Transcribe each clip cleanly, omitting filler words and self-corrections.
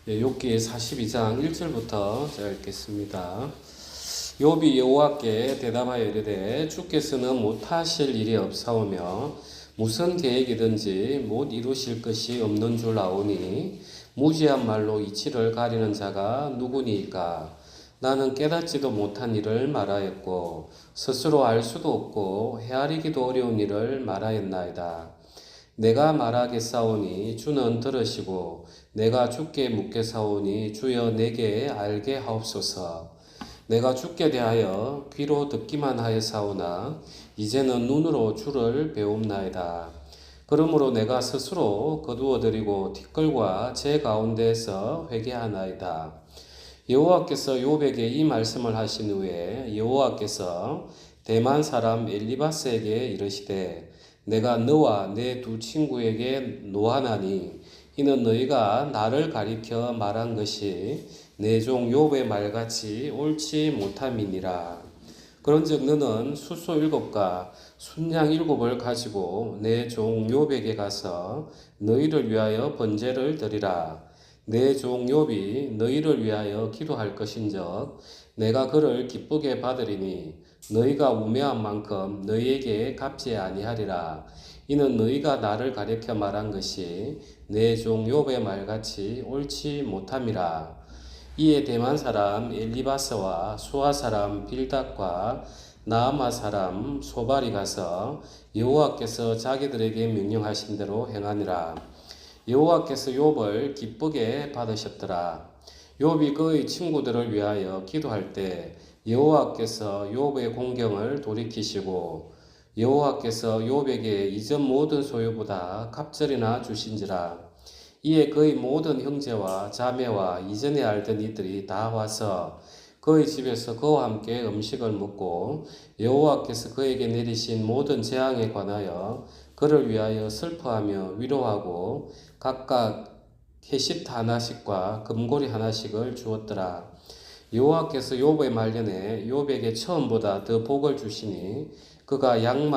욥기 42장 1절부터 제가 읽겠습니다. 욥이 여호와께 대답하여 이르되 주께서는 못하실 일이 없사오며 무슨 계획이든지 못 이루실 것이 없는 줄 아오니 무지한 말로 이치를 가리는 자가 누구니이까. 나는 깨닫지도 못한 일을 말하였고 스스로 알 수도 없고 헤아리기도 어려운 일을 말하였나이다. 내가 말하겠사오니 주는 들으시고 내가 주께 묻겠사오니 주여 내게 알게 하옵소서. 내가 주께 대하여 귀로 듣기만 하였사오나 이제는 눈으로 주를 배움나이다. 그러므로 내가 스스로 거두어드리고 티끌과 제 가운데에서 회개하나이다. 여호와께서 욥에게 이 말씀을 하신 후에 여호와께서 대만 사람 엘리바스에게 이르시되 내가 너와 내 두 친구에게 노하나니 이는 너희가 나를 가리켜 말한 것이 내 종 욥의 말같이 옳지 못함이니라. 그런즉 너는 수소 7과 순양 7을 가지고 내 종 욥에게 가서 너희를 위하여 번제를 드리라. 내 종 욥이 너희를 위하여 기도할 것인즉 내가 그를 기쁘게 받으리니 너희가 우매한 만큼 너희에게 갚지 아니하리라. 이는 너희가 나를 가리켜 말한 것이 내 종 욥의 말같이 옳지 못함이라. 이에 대만 사람 엘리바스와 수아 사람 빌닷과 나아마 사람 소발이 가서 여호와께서 자기들에게 명령하신 대로 행하니라. 여호와께서 욥을 기쁘게 받으셨더라. 욥이 그의 친구들을 위하여 기도할 때 여호와께서 욥의 공경을 돌이키시고 여호와께서 욥에게 이전 모든 소유보다 갑절이나 주신지라. 이에 그의 모든 형제와 자매와 이전에 알던 이들이 다 와서 그의 집에서 그와 함께 음식을 먹고 여호와께서 그에게 내리신 모든 재앙에 관하여 그를 위하여 슬퍼하며 위로하고 각각 캐십 하나씩과 금고리 하나씩을 주었더라. 여호와께서 욥의 말년에 욥에게 처음보다 더 복을 주시니 그가 양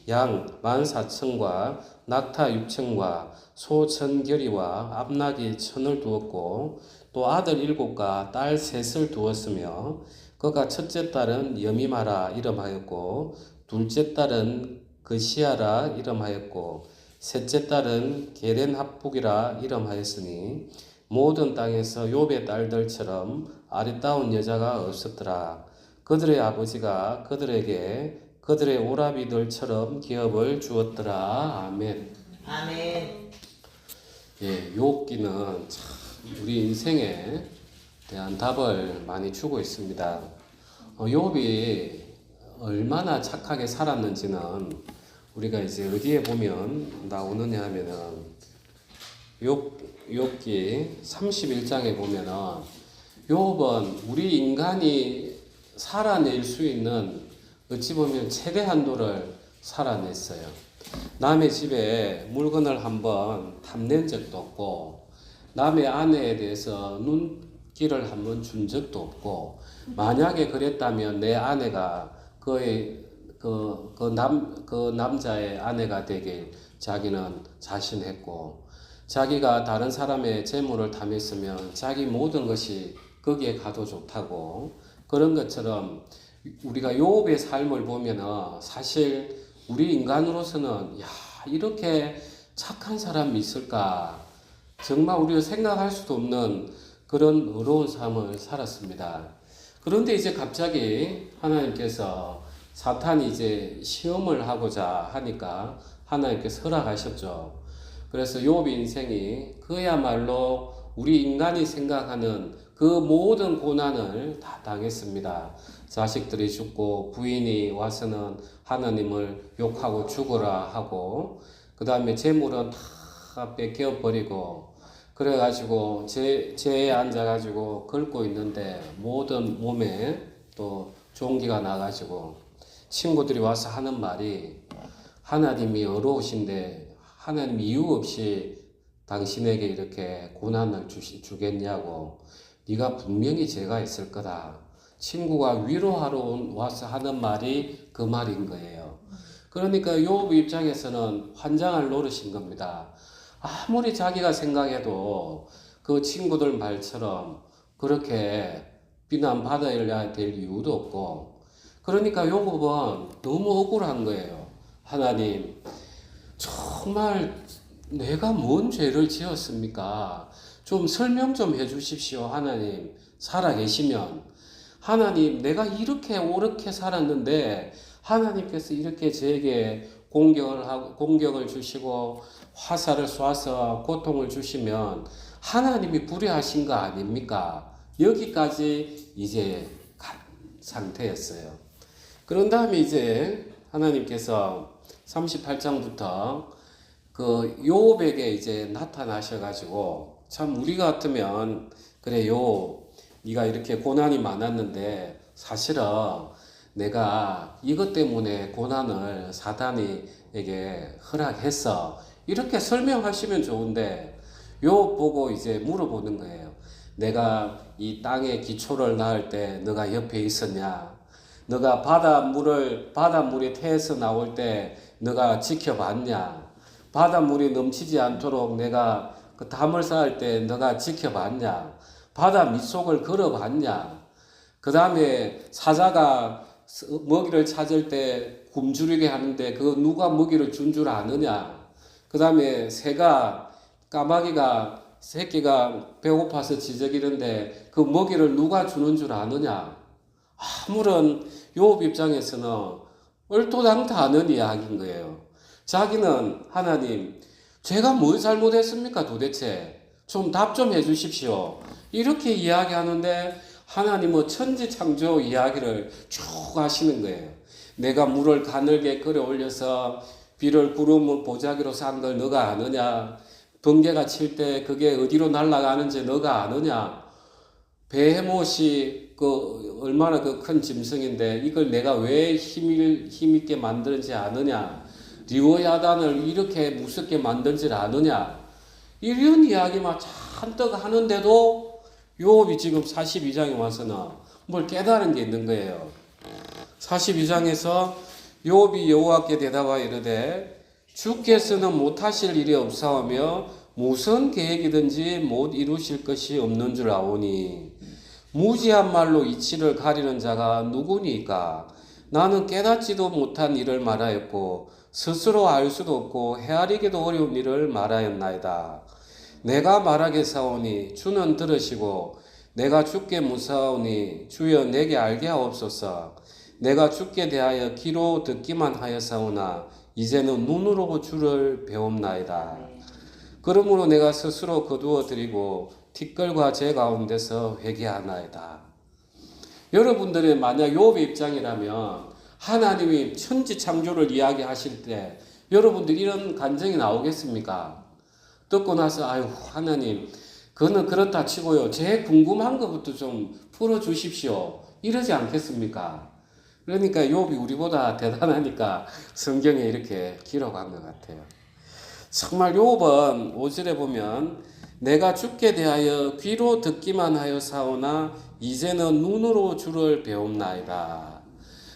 14,000과 낙타 6,000과 소 1,000결이와 암나귀 1,000을 두었고 또 아들 7과 딸 3을 두었으며 그가 첫째 딸은 여미마라 이름하였고 둘째 딸은 그시아라 이름하였고 셋째 딸은 게렌합북이라 이름하였으니 모든 땅에서 욥의 딸들처럼 아리따운 여자가 없었더라. 그들의 아버지가 그들에게 그들의 오라비들처럼 기업을 주었더라. 아멘. 아멘. 예, 욥기는 참 우리 인생에 대한 답을 많이 주고 있습니다. 욥이 얼마나 착하게 살았는지는 우리가 이제 어디에 보면 나오느냐 하면은 욥기 31장에 보면은 욥은 우리 인간이 살아낼 수 있는 어찌 보면 최대 한도를 살아냈어요. 남의 집에 물건을 한번 탐낸 적도 없고 남의 아내에 대해서 눈길을 한번 준 적도 없고 만약에 그랬다면 내 아내가 그 남자의 아내가 되길 자기는 자신했고 자기가 다른 사람의 재물을 탐했으면 자기 모든 것이 거기에 가도 좋다고 그런 것처럼 우리가 욥의 삶을 보면은 사실 우리 인간으로서는 야 이렇게 착한 사람이 있을까 정말 우리가 생각할 수도 없는 그런 어려운 삶을 살았습니다. 그런데 이제 갑자기 하나님께서 사탄이 이제 시험을 하고자 하니까 하나님께서 허락하셨죠. 그래서 욥의 인생이 그야말로 우리 인간이 생각하는 그 모든 고난을 다 당했습니다. 자식들이 죽고 부인이 와서는 하나님을 욕하고 죽어라 하고 그 다음에 재물은 다 뺏겨버리고 그래가지고 제에 앉아가지고 긁고 있는데 모든 몸에 또 종기가 나가지고 친구들이 와서 하는 말이 하나님이 어려우신데 하나님 이유 없이 당신에게 이렇게 고난을 주겠냐고 네가 분명히 죄가 있을 거다. 친구가 위로하러 와서 하는 말이 그 말인 거예요. 그러니까 욥 입장에서는 환장할 노릇인 겁니다. 아무리 자기가 생각해도 그 친구들 말처럼 그렇게 비난받아야 될 이유도 없고, 그러니까 요법은 너무 억울한 거예요. 하나님, 정말 내가 뭔 죄를 지었습니까? 좀 설명 좀 해주십시오. 하나님, 살아계시면. 하나님, 내가 이렇게 옳게 살았는데 하나님께서 이렇게 저에게 공격을 주시고 화살을 쏴서 고통을 주시면 하나님이 불의하신 거 아닙니까? 여기까지 이제 간 상태였어요. 그런 다음에 이제 하나님께서 38장부터 그 요업에게 이제 나타나셔가지고, 참 우리 같으면 그래, 네가 이렇게 고난이 많았는데 사실은 내가 이것 때문에 고난을 사단이에게 허락했어, 이렇게 설명하시면 좋은데, 요 보고 이제 물어보는 거예요. 내가 이 땅에 기초를 낳을 때 너가 옆에 있었냐? 너가 바닷물이 태에서 나올 때 너가 지켜봤냐? 바닷물이 넘치지 않도록 내가 그 담을 쌓을 때 너가 지켜봤냐? 바다 밑속을 걸어봤냐? 그 다음에 사자가 먹이를 찾을 때 굶주리게 하는데 그 누가 먹이를 준 줄 아느냐? 그 다음에 까마귀가 새끼가 배고파서 지저귀는데 그 먹이를 누가 주는 줄 아느냐? 아무런 욥 입장에서는 얼토당토하는 이야기인 거예요. 자기는 하나님, 제가 뭘 잘못했습니까 도대체? 좀 답 좀 해주십시오. 이렇게 이야기하는데 하나님은 천지창조 이야기를 쭉 하시는 거예요. 내가 물을 가늘게 끌어올려서 비를 구름을 보자기로 산 걸 너가 아느냐? 번개가 칠 때 그게 어디로 날아가는지 너가 아느냐? 베헤못이 얼마나 큰 짐승인데 이걸 내가 왜 힘있게 만드는지 아느냐? 리워야단을 이렇게 무섭게 만든지 아느냐? 이런 이야기만 잔뜩 하는데도 욥이 지금 42장에 와서는 뭘 깨달은 게 있는 거예요. 42장에서 욥이 여호와께 대답하여 이르되 주께서는 못하실 일이 없사오며 무슨 계획이든지 못 이루실 것이 없는 줄 아오니 무지한 말로 이치를 가리는 자가 누구니까? 나는 깨닫지도 못한 일을 말하였고 스스로 알 수도 없고 헤아리기도 어려운 일을 말하였나이다. 내가 말하겠사오니 주는 들으시고 내가 주께 묻사오니 주여 내게 알게 하옵소서. 내가 주께 대하여 귀로 듣기만 하였사오나 이제는 눈으로 주를 배움나이다. 그러므로 내가 스스로 거두어 드리고 티끌과 제 가운데서 회개하나이다. 여러분들이 만약 욥의 입장이라면 하나님이 천지 창조를 이야기하실 때 여러분들 이런 감정이 나오겠습니까? 듣고 나서 아유 하나님, 그거는 그렇다 치고요, 제 궁금한 것부터 좀 풀어주십시오, 이러지 않겠습니까? 그러니까 욥이 우리보다 대단하니까 성경에 이렇게 기록한 것 같아요. 정말 욥은 5절에 보면 내가 주께 대하여 귀로 듣기만 하여 사오나 이제는 눈으로 주를 배움나이다.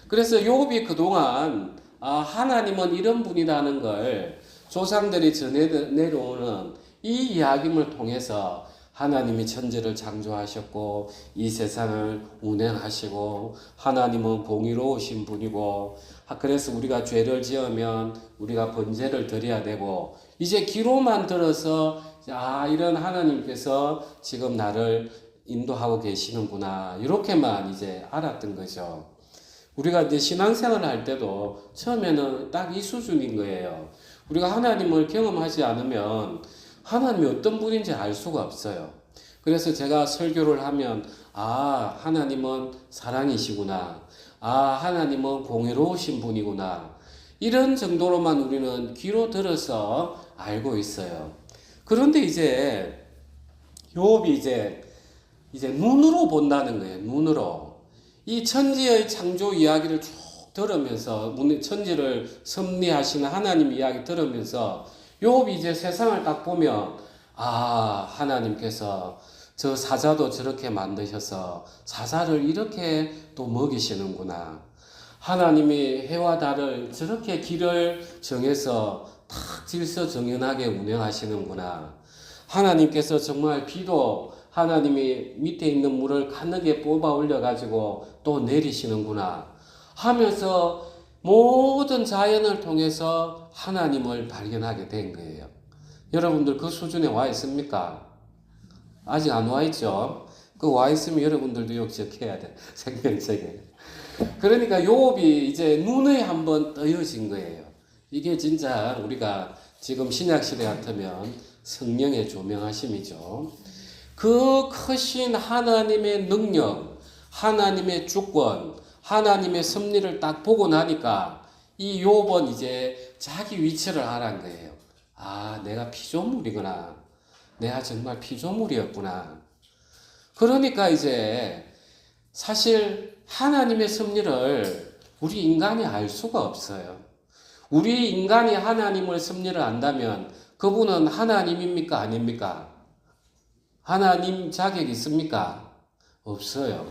그래서 욥이 그동안 하나님은 이런 분이라는 걸 조상들이 전해 내려오는 이 이야기를 통해서 하나님이 천지를 창조하셨고 이 세상을 운행하시고 하나님은 공의로우신 분이고, 그래서 우리가 죄를 지으면 우리가 번제를 드려야 되고, 이제 귀로만 들어서 이런 하나님께서 지금 나를 인도하고 계시는구나, 이렇게만 이제 알았던 거죠. 우리가 이제 신앙생활을 할 때도 처음에는 딱 이 수준인 거예요. 우리가 하나님을 경험하지 않으면 하나님이 어떤 분인지 알 수가 없어요. 그래서 제가 설교를 하면 하나님은 사랑이시구나, 하나님은 공의로우신 분이구나, 이런 정도로만 우리는 귀로 들어서 알고 있어요. 그런데 이제 욥이 이제 눈으로 본다는 거예요. 눈으로 이 천지의 창조 이야기를 쭉 들으면서, 천지를 섭리하시는 하나님 이야기 들으면서 욥이 이제 세상을 딱 보면 하나님께서 저 사자도 저렇게 만드셔서 사자를 이렇게 또 먹이시는구나. 하나님이 해와 달을 저렇게 길을 정해서 딱 질서정연하게 운영하시는구나. 하나님께서 정말 비도 하나님이 밑에 있는 물을 가늘게 뽑아 올려가지고 또 내리시는구나 하면서 모든 자연을 통해서 하나님을 발견하게 된 거예요. 여러분들 그 수준에 와 있습니까? 아직 안 와 있죠? 그 와 있으면 여러분들도 역적해야 돼. 생명책에. 그러니까 욥이 이제 눈에 한번 떠여진 거예요. 이게 진짜 우리가 지금 신약시대 같으면 성령의 조명하심이죠. 그 크신 하나님의 능력, 하나님의 주권, 하나님의 섭리를 딱 보고 나니까 이 욥은 이제 자기 위치를 알아낸 거예요. 아, 내가 피조물이구나. 내가 정말 피조물이었구나. 그러니까 이제 사실 하나님의 섭리를 우리 인간이 알 수가 없어요. 우리 인간이 하나님의 섭리를 안다면 그분은 하나님입니까? 아닙니까? 하나님 자격 있습니까? 없어요.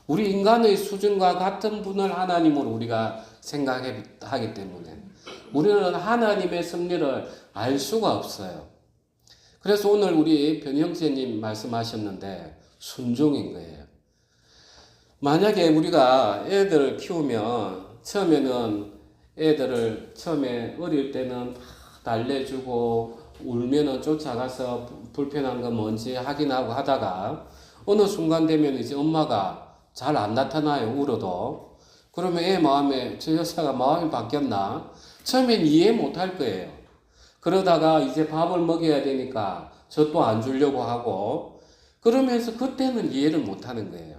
우리 인간의 수준과 같은 분을 하나님으로 우리가 생각하기 때문에 우리는 하나님의 섭리를 알 수가 없어요. 그래서 오늘 우리 변형재님 말씀하셨는데 순종인 거예요. 만약에 우리가 애들을 키우면 처음에는 애들을 처음에 어릴 때는 달래주고 울면은 쫓아가서 불편한 거 뭔지 확인하고 하다가 어느 순간 되면 이제 엄마가 잘 안 나타나요. 울어도. 그러면 애 마음에 저 여자가 마음이 바뀌었나? 처음엔 이해 못 할 거예요. 그러다가 이제 밥을 먹여야 되니까 저 또 안 주려고 하고 그러면서 그때는 이해를 못 하는 거예요.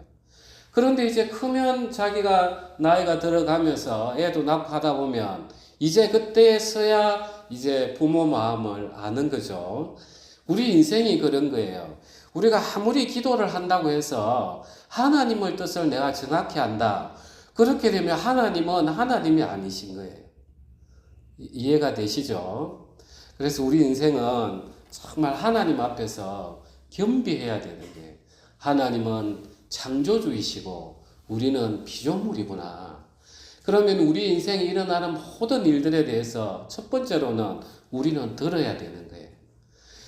그런데 이제 크면 자기가 나이가 들어가면서 애도 낳고 하다 보면 이제 그때서야 이제 부모 마음을 아는 거죠. 우리 인생이 그런 거예요. 우리가 아무리 기도를 한다고 해서 하나님의 뜻을 내가 정확히 안다. 그렇게 되면 하나님은 하나님이 아니신 거예요. 이해가 되시죠? 그래서 우리 인생은 정말 하나님 앞에서 겸비해야 되는 게 하나님은 창조주이시고 우리는 피조물이구나. 그러면 우리 인생에 일어나는 모든 일들에 대해서 첫 번째로는 우리는 들어야 되는 거예요.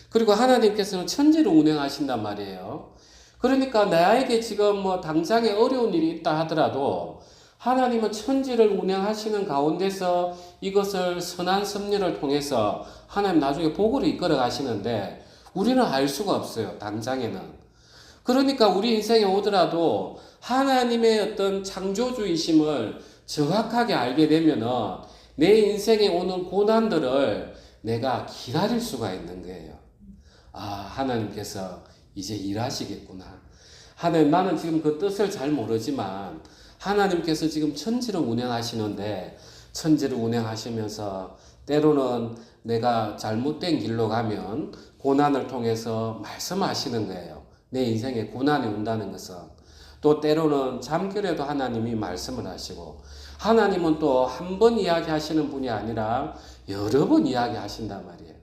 그리고 하나님께서는 천지를 운행하신단 말이에요. 그러니까 나에게 지금 뭐 당장에 어려운 일이 있다 하더라도 하나님은 천지를 운행하시는 가운데서 이것을 선한 섭리를 통해서 하나님 나중에 복으로 이끌어 가시는데 우리는 알 수가 없어요. 당장에는. 그러니까 우리 인생에 오더라도 하나님의 어떤 창조주의심을 정확하게 알게 되면은 내 인생에 오는 고난들을 내가 기다릴 수가 있는 거예요. 아, 하나님께서 이제 일하시겠구나. 하나님, 나는 지금 그 뜻을 잘 모르지만 하나님께서 지금 천지를 운행하시는데 천지를 운행하시면서 때로는 내가 잘못된 길로 가면 고난을 통해서 말씀하시는 거예요. 내 인생에 고난이 온다는 것은. 또 때로는 잠결에도 하나님이 말씀을 하시고 하나님은 또 한 번 이야기하시는 분이 아니라 여러 번 이야기하신단 말이에요.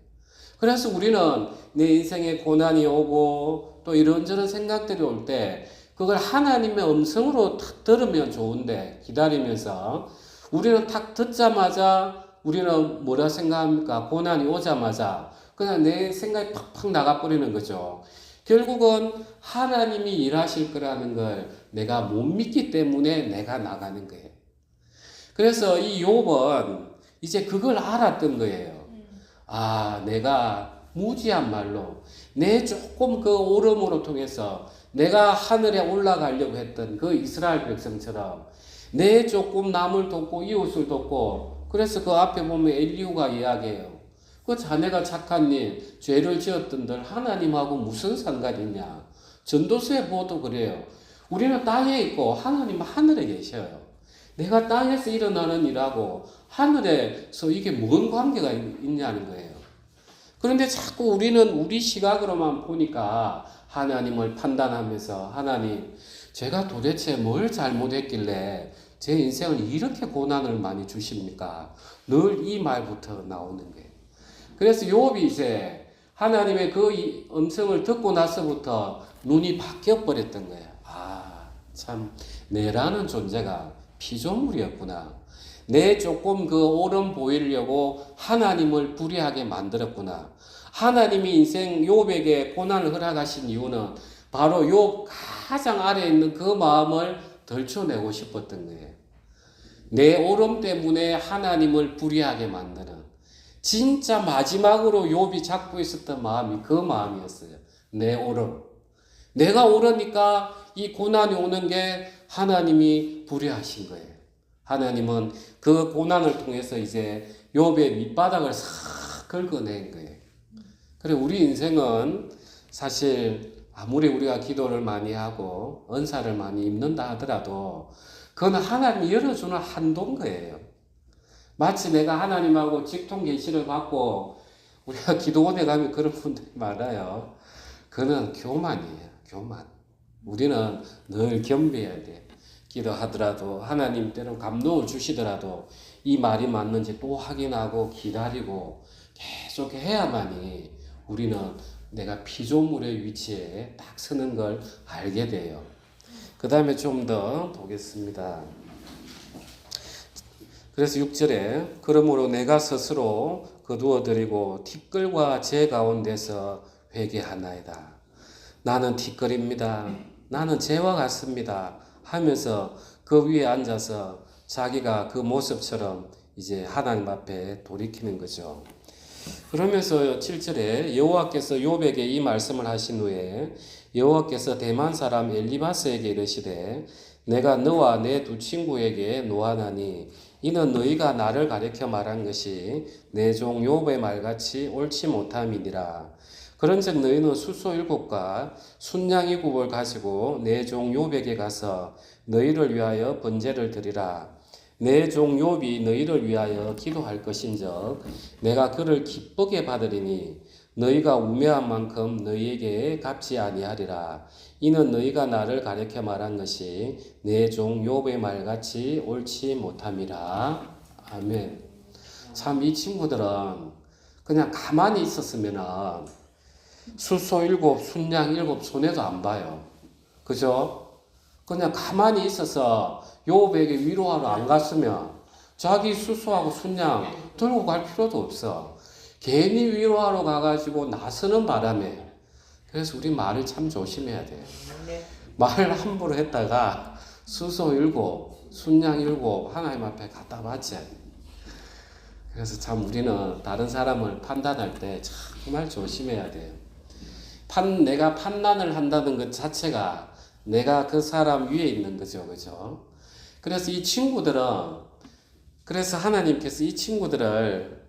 그래서 우리는 내 인생에 고난이 오고 또 이런저런 생각들이 올 때 그걸 하나님의 음성으로 탁 들으면 좋은데 기다리면서 우리는 탁 듣자마자 우리는 뭐라 생각합니까? 고난이 오자마자 그냥 내 생각이 팍팍 나가버리는 거죠. 결국은 하나님이 일하실 거라는 걸 내가 못 믿기 때문에 내가 나가는 거예요. 그래서 이 욥은 이제 그걸 알았던 거예요. 아, 내가 무지한 말로 내 조금 그 오름으로 통해서 내가 하늘에 올라가려고 했던 그 이스라엘 백성처럼 내 조금 남을 돕고 이웃을 돕고 그래서 그 앞에 보면 엘리후가 이야기해요. 그 자네가 착한 일, 죄를 지었던들 하나님하고 무슨 상관이 있냐. 전도서에 보도 그래요. 우리는 땅에 있고 하나님은 하늘에 계셔요. 내가 땅에서 일어나는 일하고 하늘에서 이게 뭔 관계가 있냐는 거예요. 그런데 자꾸 우리는 우리 시각으로만 보니까 하나님을 판단하면서 하나님, 제가 도대체 뭘 잘못했길래 제 인생을 이렇게 고난을 많이 주십니까? 늘 이 말부터 나오는 거예요. 그래서 욥이 이제 하나님의 그 음성을 듣고 나서부터 눈이 바뀌어 버렸던 거예요. 아, 참 내라는 존재가 피조물이었구나. 내 조금 그 옳음 보이려고 하나님을 불의하게 만들었구나. 하나님이 인생 욥에게 고난을 허락하신 이유는 바로 욥 가장 아래에 있는 그 마음을 덜쳐내고 싶었던 거예요. 내 오름 때문에 하나님을 불의하게 만드는, 진짜 마지막으로 욥이 잡고 있었던 마음이 그 마음이었어요. 내 오름. 내가 옳으니까 이 고난이 오는 게 하나님이 불의하신 거예요. 하나님은 그 고난을 통해서 이제 욥의 밑바닥을 싹 긁어낸 거예요. 그래, 우리 인생은 사실 아무리 우리가 기도를 많이 하고 은사를 많이 입는다 하더라도 그건 하나님이 열어주는 한도인 거예요. 마치 내가 하나님하고 직통 계시를 받고 우리가 기도원에 가면 그런 분들이 많아요. 그는 교만이에요. 교만. 우리는 늘 겸비해야 돼. 기도하더라도 하나님 때는 감동을 주시더라도 이 말이 맞는지 또 확인하고 기다리고 계속 해야만이 우리는 내가 피조물의 위치에 딱 서는 걸 알게 돼요. 그 다음에 좀 더 보겠습니다. 그래서 6절에 그러므로 내가 스스로 거두어드리고 티끌과 제 가운데서 회개하나이다. 나는 티끌입니다. 나는 재와 같습니다. 하면서 그 위에 앉아서 자기가 그 모습처럼 이제 하나님 앞에 돌이키는 거죠. 그러면서 7절에 여호와께서 욥에게 이 말씀을 하신 후에 여호와께서 대만 사람 엘리바스에게 이르시되 내가 너와 내 두 친구에게 노하나니 이는 너희가 나를 가리켜 말한 것이 내 종 욥의 말같이 옳지 못함이니라. 그런즉 너희는 수소 7과 순양 7을 가지고 내 종 욥에게 가서 너희를 위하여 번제를 드리라. 내 종 욥이 너희를 위하여 기도할 것인즉 내가 그를 기쁘게 받으리니 너희가 우매한 만큼 너희에게 갚지 아니하리라. 이는 너희가 나를 가리켜 말한 것이 내 종 욥의 말같이 옳지 못함이라. 아멘. 참 이 친구들은 그냥 가만히 있었으면 수소 7, 순양 7 손해도 안 봐요. 그죠? 그냥 가만히 있어서 욥에게 위로하러 안 갔으면 자기 수소하고 순양 들고 갈 필요도 없어. 괜히 위로하러 가가지고 나서는 바람에. 그래서 우리 말을 참 조심해야 돼요. 말을 함부로 했다가 수소 7, 순양 7 하나님 앞에 갖다 바쳐야 돼. 그래서 참 우리는 다른 사람을 판단할 때 정말 조심해야 돼요. 내가 판단을 한다는 것 자체가 내가 그 사람 위에 있는 거죠. 그죠? 그래서 이 친구들은, 그래서 하나님께서 이 친구들을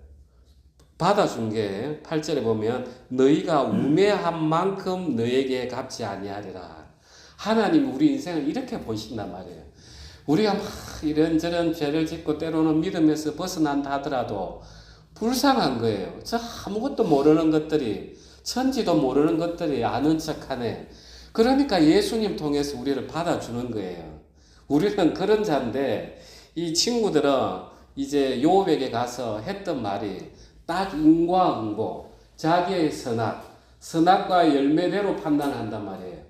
받아준 게 8절에 보면 너희가 우매한 만큼 너에게 갚지 아니하리라. 하나님 우리 인생을 이렇게 보신단 말이에요. 우리가 막 이런저런 죄를 짓고 때로는 믿음에서 벗어난다 하더라도 불쌍한 거예요. 저 아무것도 모르는 것들이, 천지도 모르는 것들이 아는 척하네. 그러니까 예수님 통해서 우리를 받아주는 거예요. 우리는 그런 자인데 이 친구들은 이제 욥에게 가서 했던 말이 딱 인과응보, 자기의 선악과 열매대로 판단한단 말이에요.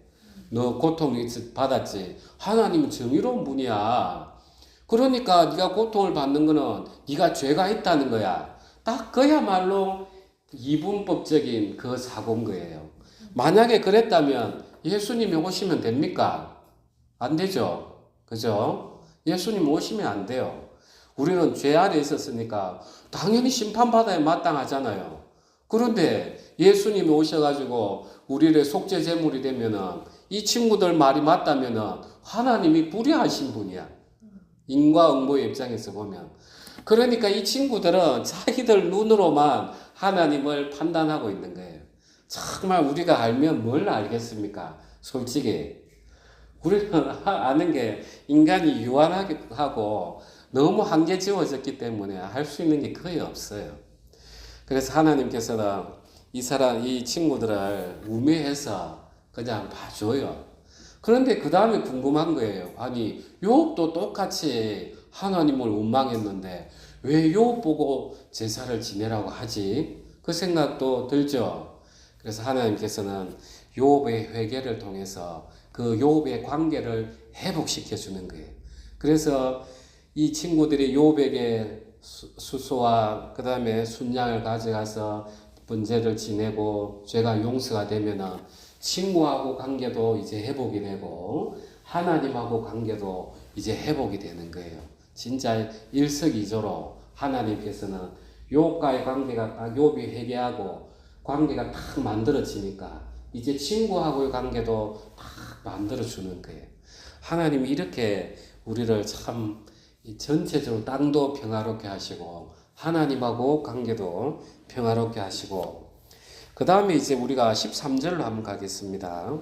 너 고통 받았지? 하나님은 정의로운 분이야. 그러니까 네가 고통을 받는 거는 네가 죄가 있다는 거야. 딱 그야말로 이분법적인 그 사고인 거예요. 만약에 그랬다면 예수님이 오시면 됩니까? 안 되죠. 그죠? 예수님 오시면 안 돼요. 우리는 죄 아래 있었으니까 당연히 심판받아야 마땅하잖아요. 그런데 예수님이 오셔가지고 우리를 속죄 제물이 되면은 이 친구들 말이 맞다면은 하나님이 불의하신 분이야. 인과응보의 입장에서 보면. 그러니까 이 친구들은 자기들 눈으로만 하나님을 판단하고 있는 거예요. 정말 우리가 알면 뭘 알겠습니까? 솔직히. 우리는 아는 게 인간이 유한하고 너무 한계지워졌기 때문에 할 수 있는 게 거의 없어요. 그래서 하나님께서는 이 친구들을 우매해서 그냥 봐줘요. 그런데 그 다음에 궁금한 거예요. 아니, 욥도 똑같이 하나님을 원망했는데 왜 욥 보고 제사를 지내라고 하지? 그 생각도 들죠. 그래서 하나님께서는 욥의 회개를 통해서 그 욥의 관계를 회복시켜 주는 거예요. 그래서 이 친구들이 욥에게 수소와 그 다음에 순양을 가져가서 번제를 지내고 죄가 용서가 되면은 친구하고 관계도 이제 회복이 되고 하나님하고 관계도 이제 회복이 되는 거예요. 진짜 일석이조로 하나님께서는 욥과의 관계가 딱 욥이 회개하고 관계가 딱 만들어지니까 이제 친구하고의 관계도 딱 만들어주는 거예요. 하나님이 이렇게 우리를 참 전체적으로 땅도 평화롭게 하시고 하나님하고 관계도 평화롭게 하시고 그 다음에 이제 우리가 13절로 한번 가겠습니다.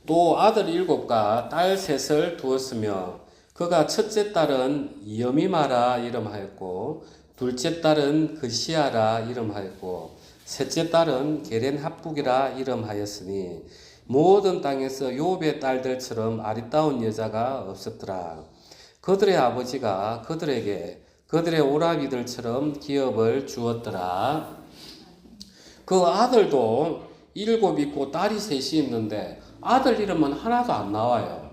또 아들 7과 딸 3을 두었으며 그가 첫째 딸은 여미마라 이름하였고 둘째 딸은 그시아라 이름하였고 셋째 딸은 게렌합북이라 이름하였으니 모든 땅에서 욥의 딸들처럼 아리따운 여자가 없었더라. 그들의 아버지가 그들에게 그들의 오라비들처럼 기업을 주었더라. 그 아들도 7 있고 딸이 3이 있는데 아들 이름은 하나도 안 나와요.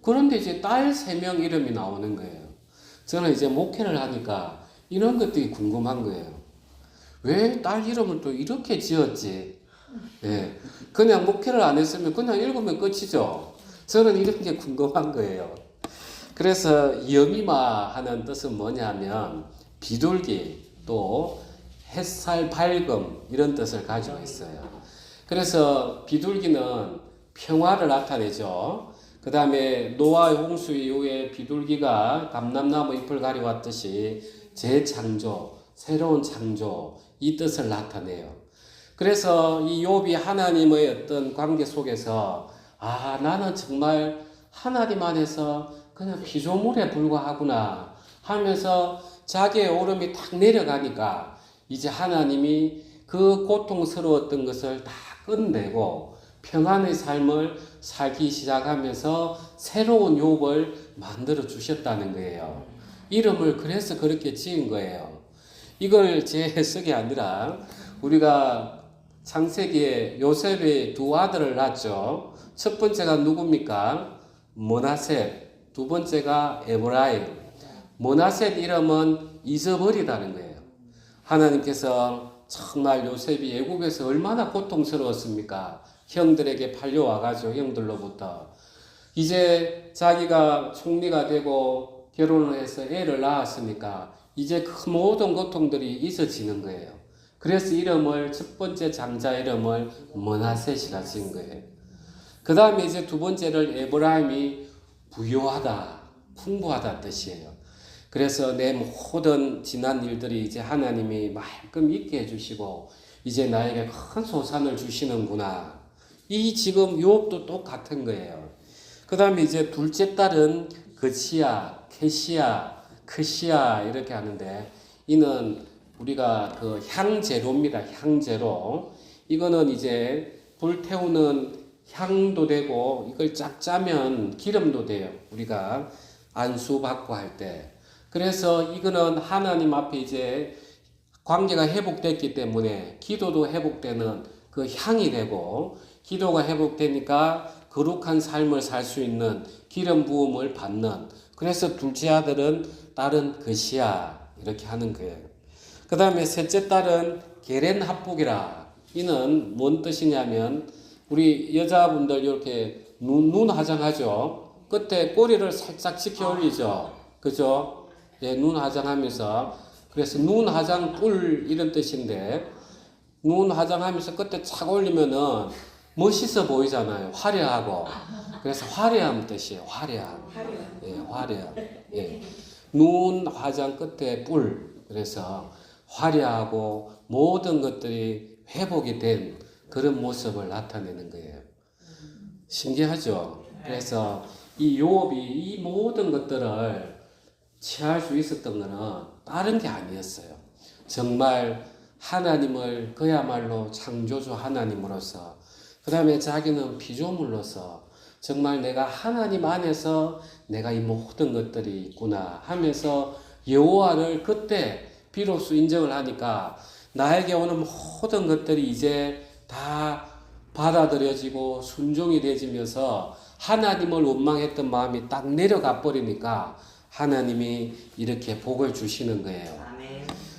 그런데 이제 딸 3명 이름이 나오는 거예요. 저는 이제 목회를 하니까 이런 것들이 궁금한 거예요. 왜 딸 이름을 또 이렇게 지었지? 예. 그냥 목회를 안 했으면 그냥 읽으면 끝이죠. 저는 이런 게 궁금한 거예요. 그래서 여미마 하는 뜻은 뭐냐면 비둘기 또 햇살 밝음 이런 뜻을 가지고 있어요. 그래서 비둘기는 평화를 나타내죠. 그 다음에 노아의 홍수 이후에 비둘기가 감람나무 잎을 가려왔듯이 재창조, 새로운 창조 이 뜻을 나타내요. 그래서 이 욥이 하나님의 어떤 관계 속에서 나는 정말 하나님 안에서 그냥 피조물에 불과하구나 하면서 자기의 오름이 탁 내려가니까 이제 하나님이 그 고통스러웠던 것을 다 끝내고 평안의 삶을 살기 시작하면서 새로운 욥을 만들어 주셨다는 거예요. 이름을 그래서 그렇게 지은 거예요. 이걸 제 해석이 아니라 우리가 창세기에 요셉이 2 아들을 낳았죠. 첫 번째가 누굽니까? 므낫셋, 두 번째가 에브라임. 므낫셋 이름은 잊어버리다는 거예요. 하나님께서 정말 요셉이 애국에서 얼마나 고통스러웠습니까? 형들에게 팔려와가지고 형들로부터 이제 자기가 총리가 되고 결혼을 해서 애를 낳았으니까 이제 그 모든 고통들이 잊어지는 거예요. 그래서 이름을 첫 번째 장자 이름을 므낫셋이라 지은 거예요. 그 다음에 이제 두 번째를 에브라임이 부요하다, 풍부하다 뜻이에요. 그래서 내 모든 지난 일들이 이제 하나님이 말끔 있게 해주시고 이제 나에게 큰 소산을 주시는구나. 이 지금 욥도 똑같은 거예요. 그 다음에 이제 둘째 딸은 그시아, 케시아, 크시아 이렇게 하는데 이는 우리가 그 향재료입니다. 향재료. 이거는 이제 불태우는 향도 되고 이걸 쫙 짜면 기름도 돼요. 우리가 안수 받고 할 때. 그래서 이거는 하나님 앞에 이제 관계가 회복됐기 때문에 기도도 회복되는 그 향이 되고 기도가 회복되니까 거룩한 삶을 살 수 있는 기름 부음을 받는 그래서 둘째 아들은 딸은 그시야 이렇게 하는 거예요. 그 다음에 셋째 딸은 게렌합북이라 이는 뭔 뜻이냐면 우리 여자분들 이렇게 눈 화장하죠. 끝에 꼬리를 살짝 지켜 올리죠. 그죠? 예, 눈 화장하면서 그래서 눈 화장 뿔 이런 뜻인데 눈 화장하면서 끝에 착 올리면은 멋있어 보이잖아요. 화려하고. 그래서 화려함 뜻이에요. 화려함. 예, 화려함. 예. 눈 화장 끝에 뿔. 그래서 화려하고 모든 것들이 회복이 된 그런 모습을 나타내는 거예요. 신기하죠? 그래서 이 욥이 이 모든 것들을 취할 수 있었던 것은 다른 게 아니었어요. 정말 하나님을 그야말로 창조주 하나님으로서 그 다음에 자기는 피조물로서 정말 내가 하나님 안에서 내가 이 모든 것들이 있구나 하면서 여호와를 그때 비로소 인정을 하니까 나에게 오는 모든 것들이 이제 다 받아들여지고 순종이 되지면서 하나님을 원망했던 마음이 딱 내려가 버리니까 하나님이 이렇게 복을 주시는 거예요.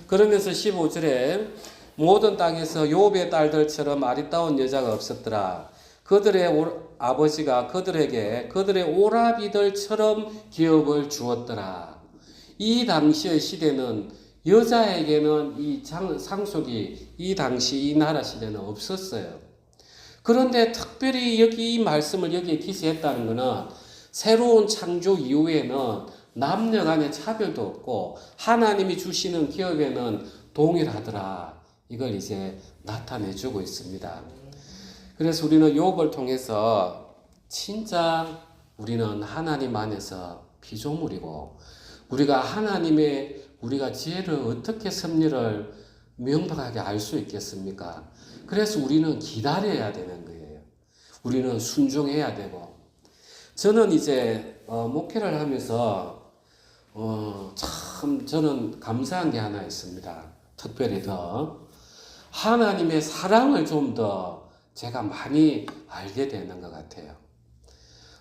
그러면서 15절에 모든 땅에서 욥의 딸들처럼 아리따운 여자가 없었더라. 그들의 아버지가 그들에게 그들의 오라비들처럼 기업을 주었더라. 이 당시의 시대는 여자에게는 이 상속이 이 당시 이 나라 시대는 없었어요. 그런데 특별히 여기 이 말씀을 여기에 기재했다는 것은 새로운 창조 이후에는 남녀 간의 차별도 없고 하나님이 주시는 기업에는 동일하더라. 이걸 이제 나타내주고 있습니다. 그래서 우리는 욥을 통해서 진짜 우리는 하나님 안에서 피조물이고 우리가 하나님의 우리가 지혜를 어떻게 섭리를 명확하게 알 수 있겠습니까? 그래서 우리는 기다려야 되는 거예요. 우리는 순종해야 되고 저는 이제 목회를 하면서 참 저는 감사한 게 하나 있습니다. 특별히 더 하나님의 사랑을 좀 더 제가 많이 알게 되는 것 같아요.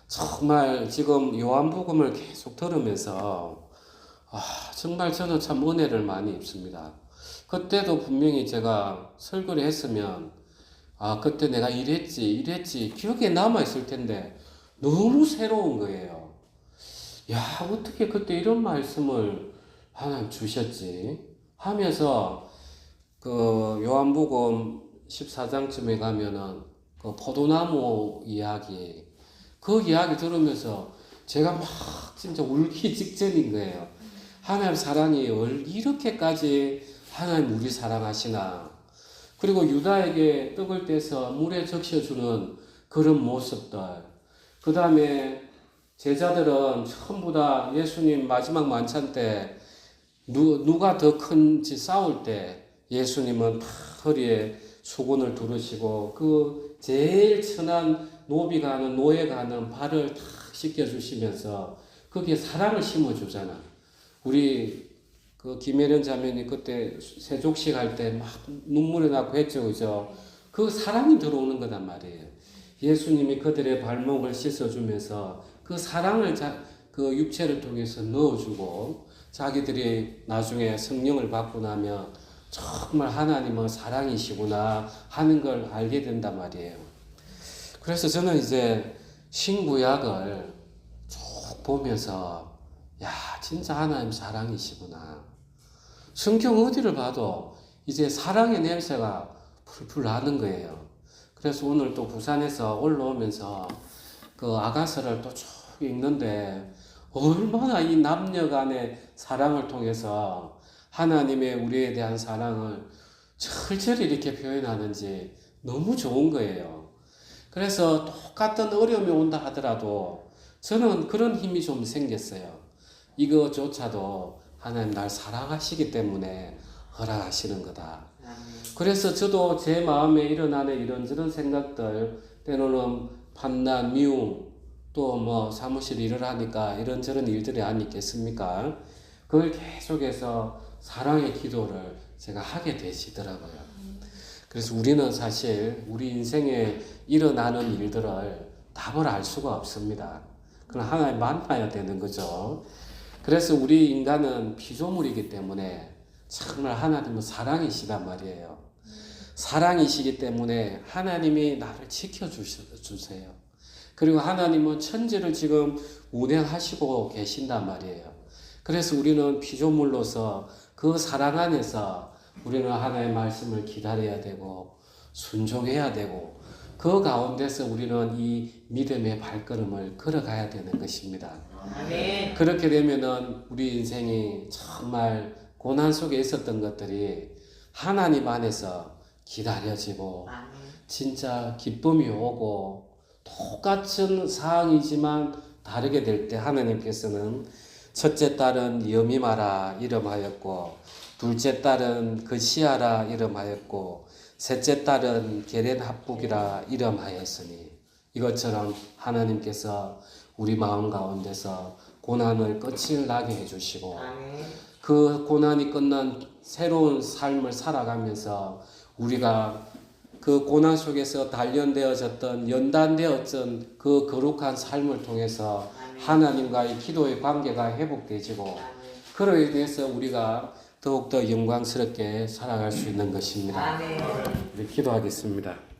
정말 지금 요한복음을 계속 들으면서 정말 저는 참 은혜를 많이 입습니다. 그때도 분명히 제가 설교를 했으면 그때 내가 이랬지 기억에 남아있을 텐데 너무 새로운 거예요. 야, 어떻게 그때 이런 말씀을 하나님 주셨지 하면서 그 요한복음 14장쯤에 가면은 그 포도나무 이야기 그 이야기 들으면서 제가 막 진짜 울기 직전인 거예요. 하나님 사랑이 이렇게까지 하나님 우리 사랑하시나. 그리고 유다에게 떡을 떼서 물에 적셔주는 그런 모습들. 그 다음에 제자들은 전부 다 예수님 마지막 만찬 때 누가 더 큰지 싸울 때 예수님은 다 허리에 수건을 두르시고 그 제일 천한 노예가 하는 발을 탁 씻겨주시면서 거기에 사랑을 심어주잖아. 우리 그 김혜련 자매님 그때 세족식 할 때 막 눈물이 나고 했죠, 그죠? 그 사랑이 들어오는 거단 말이에요. 예수님이 그들의 발목을 씻어주면서 그 사랑을 그 육체를 통해서 넣어주고 자기들이 나중에 성령을 받고 나면 정말 하나님은 사랑이시구나 하는 걸 알게 된단 말이에요. 그래서 저는 이제 신구약을 쭉 보면서 야, 진짜 하나님 사랑이시구나. 성경 어디를 봐도 이제 사랑의 냄새가 풀풀 나는 거예요. 그래서 오늘 또 부산에서 올라오면서 그 아가서를 또 쭉 읽는데 얼마나 이 남녀 간의 사랑을 통해서 하나님의 우리에 대한 사랑을 철저히 이렇게 표현하는지 너무 좋은 거예요. 그래서 똑같은 어려움이 온다 하더라도 저는 그런 힘이 좀 생겼어요. 이거조차도 하나님 날 사랑하시기 때문에 허락하시는 거다. 그래서 저도 제 마음에 일어나는 이런저런 생각들, 때로는 판단, 미움, 또 뭐 사무실 일을 하니까 이런저런 일들이 아니겠습니까? 그걸 계속해서 사랑의 기도를 제가 하게 되시더라고요. 그래서 우리는 사실 우리 인생에 일어나는 일들을 답을 알 수가 없습니다. 그럼 하나님 만나야 되는 거죠. 그래서 우리 인간은 피조물이기 때문에 정말 하나님은 사랑이시단 말이에요. 사랑이시기 때문에 하나님이 나를 지켜주세요. 그리고 하나님은 천지를 지금 운행하시고 계신단 말이에요. 그래서 우리는 피조물로서 그 사랑 안에서 우리는 하나님의 말씀을 기다려야 되고 순종해야 되고 그 가운데서 우리는 이 믿음의 발걸음을 걸어가야 되는 것입니다. 아멘. 그렇게 되면은 우리 인생이 정말 고난 속에 있었던 것들이 하나님 안에서 기다려지고 진짜 기쁨이 오고 똑같은 상황이지만 다르게 될 때 하나님께서는 첫째 딸은 여미마라 이름하였고 둘째 딸은 그시아라 이름하였고 셋째 딸은 게렌합북이라 이름하였으니 이것처럼 하나님께서 우리 마음 가운데서 고난을 끝을 나게 해주시고 그 고난이 끝난 새로운 삶을 살아가면서 우리가 그 고난 속에서 단련되어졌던 연단되었던 그 거룩한 삶을 통해서 하나님과의 기도의 관계가 회복되지고 그로 인해서 우리가 더욱더 영광스럽게 살아갈 수 있는 것입니다. 아멘. 우리 기도하겠습니다.